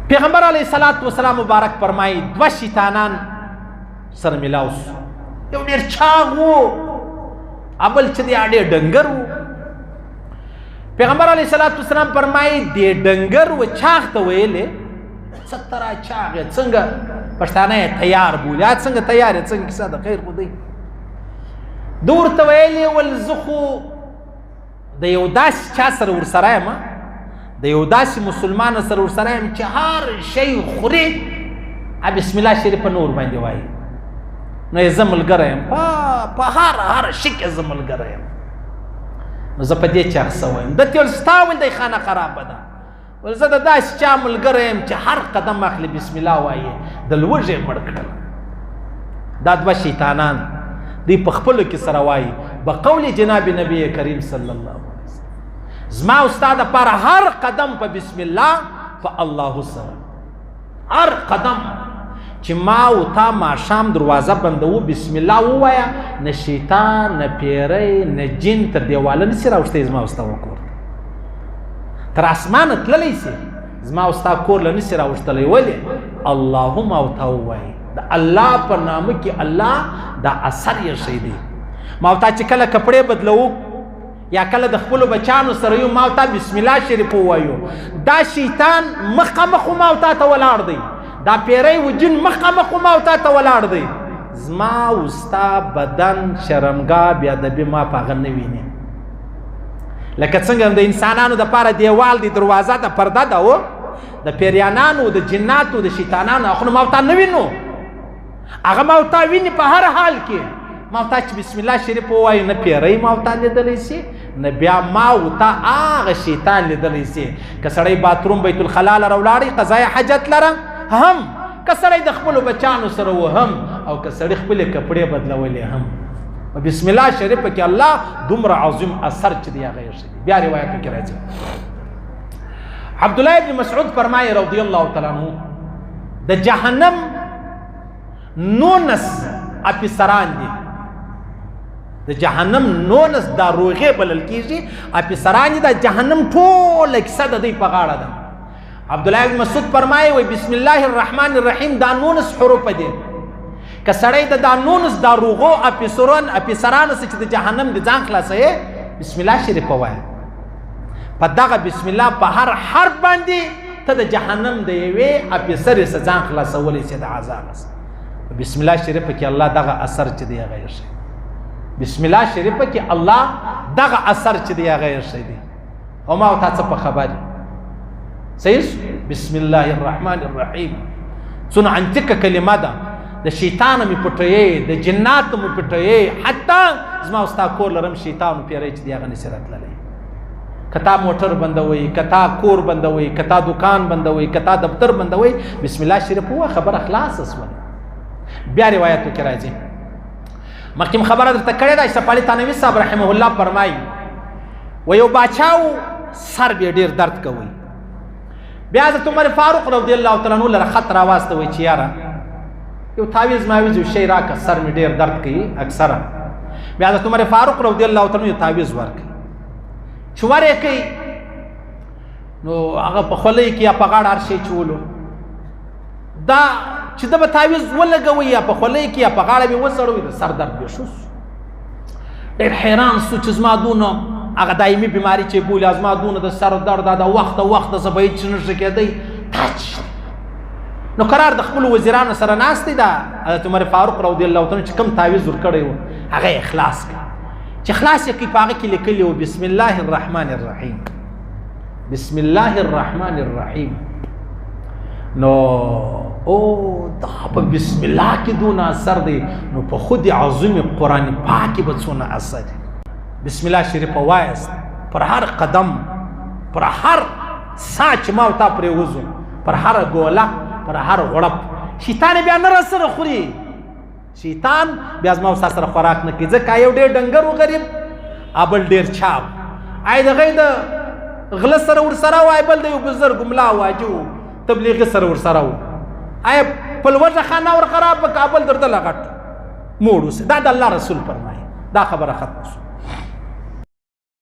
پیغمبر علیه الصلاۃ والسلام مبارک فرمایي دوه شیطانان سره ملاو شو. یو ډېر چاغ و، ابل چې دی ډېر ډنګر و. پیغمبر علیه الصلاۃ والسلام فرمایي دې ډنګر و چاغ ته ویلې سترا چاغ څنګه پښتانه تیار بولي، څنګه تیار څنګه کیسه د خیر خو دی. دور ته ویلې ول زه خو د یو داسې چا سره ورسره یم، د یو داسې مسلمان سره ورسره یم چې هر شی خوري بسم الله شریف په نور باندې وایي. نو یې زه ملګری یم، په هر شي کې زه ملګری یم. نو زه په دې چاغ څه وایم؟ ده ته ویل ستا ولې خانه خرابه ده؟ ول زه د داسې چا ملګری یم چې هر قدم اخلي بسم الله وایي، د لوږې مړ کړل. دا دوه شیطانان دوی په خپلو کې سره وایي بقول جناب نبی کریم صلی الله علیه وسلم زما او ستا دپاره هر قدم په بسم الله په الله سره، هر قدم چې ما او تا ماښام دروازه بندوو بسم الله ووایه، نه شیطان نه پیری نه جن تر دیواله نسي راوښتی زما او ستا کور تر اسمانه تللی سي زما او ستا کور له نسي راوښتلی. ولې؟ اللهم او تا ووایي د الله په نامه کې الله دا اثر یې شی دی. ما او تا چې کله کپړې بدلوو یا کله د خپلو بچانو سره یو ما او تا بسم الله شریف ووایو، دا شیطان مخامخ ما او تا ته ولاړ دی، دا پیری و جن مخامخ ما او تا ته ولاړ دی. زما او ستا بدن شرمګاه بې ادبي ما په هغه نه ویني. لکه څنګه د انسانانو دپاره دیوال دی، دروازه ده، پرده ده، و د پیریانانو د جناتو د شیطانانو اخونه ما او تا نه وینو، هغه ما او تا ویني په هر حال کې. ما او تا چې بسم الله شریف ووایو نه پیری ما او تا لیدلی سي، نه بیا ما او تا هغه شیطان لیدلی سي. که سړی باتروم بیت الخلا لره ولاړی قضای حاجت لره هم، که سړی د خپلو بچانو سره و هم، او که سړی خپلې کپړې بدلولې هم. بسم الله شریف کې الله دومره عظیم اثر چې دی هغه یې ښه دی. بیا روایتو کې راځي عبدالله ابن مسعود فرمایي رضی الله تعالی عنه د جهنم 19 افسران دي، د جهنم 19 داروغې بلل کېږي افسران دي. د جهنم ټوله کیسه د دوی په غاړه ده. عبدالله ابن مسعود فرمایي وایي بسم الله الرحمن الرحیم دا 19 حروف دي. که سړی د دا 19 داروغو افسرانو څخه چې د جهنم د ځان خلاصوي بسم الله شریف ووایه، په دغه بسم الله په هر حرف باندې ته د جهنم د یوې افسرې څخه ځان خلاصولی شي د عذاب څخه. بسم الله شریف کې الله دغه اثر چې دی هغه یې ښه. بسم الله شریف کې الله دغه اثر چې دی هغه یې ښه دی. او ما او تا څه په خبر صحیح؟ بسم الله الرحمن الرحیم څونه انتکه کلمه ده. د شیطان مې پټوي، د جناتو مې پټوي، حتی زما او ستا کور لرم شیطان پیری چې دی هغه نسي راتللی. که تا موټر بندوي، که تا کور بندوي، که تا دکان بندوي، که تا دفتر بندوي، بسم الله شریف ووایه، خبره خلاصه شوه. بیا روایتو کې راځي مخکې خبره درته کړې ده. اشرف علي تانوي صاحب رحمه الله فرمایي و یو باچا و سر بیا ډېر درد کوي. بیا حضرت عمر فاروق رضی الله تعالی عنه لره خط راواستوي چې یاره یو تعویز ماویز یو شی راکړه، سر مې ډېر درد کوي اکثره. بیا حضرت عمر فاروق رضی الله تعالی عنه یو تعویز ورکړي. چې ور یې کوي نو هغه په خولۍ کې یا په غاړه هر شی چولو، دا چې ده به تعویز ولګوي یا په خولۍ کې یا په غاړه به وسړوي د سر درد به شو. ډېر حیران سو چې زما دونه هغه دایمي بیماري چې بولي زما دونه د سر درد د وخته وخته زه به هېڅ نشي کېدی تاج. نو قرار د خپلو وزیرانو سره ناست دی دا حضرت عمر فاروق رضی الله تعالی چې کوم تعویز ورکړی و هغه یې خلاص کړ. چې خلاص یې کړي په هغه کې لیکلي و بسم الله الرحمن الرحیم، بسم الله الرحمن الرحیم. نو او دا په بسم الله کې دونه اثر دی، نو په خود عظیم قرآن پاک کې به څونه اثر دی. بسم الله شریف ووایست پر هر قدم، پر هر سا چې ما او تا پرې وځو، پر هر ګوله، پر هر غړپ. شیطان بیا نه راسره خوري، شیطان بیا زما او ستا سره خوراک نه کوي، ځکه یو ډېر ډنګر و غریب، بل ډېر چاپ، ای د هغې د غله سره ورسره و، بل د یو بزرګ ملا واجو تبلیغي سره ورسره و، آیا په لوږه خانه ور خراب کړه، بل درته لا غټ موړ اوسه. دا د الله رسول فرمایي. دا خبره ختمه شوه.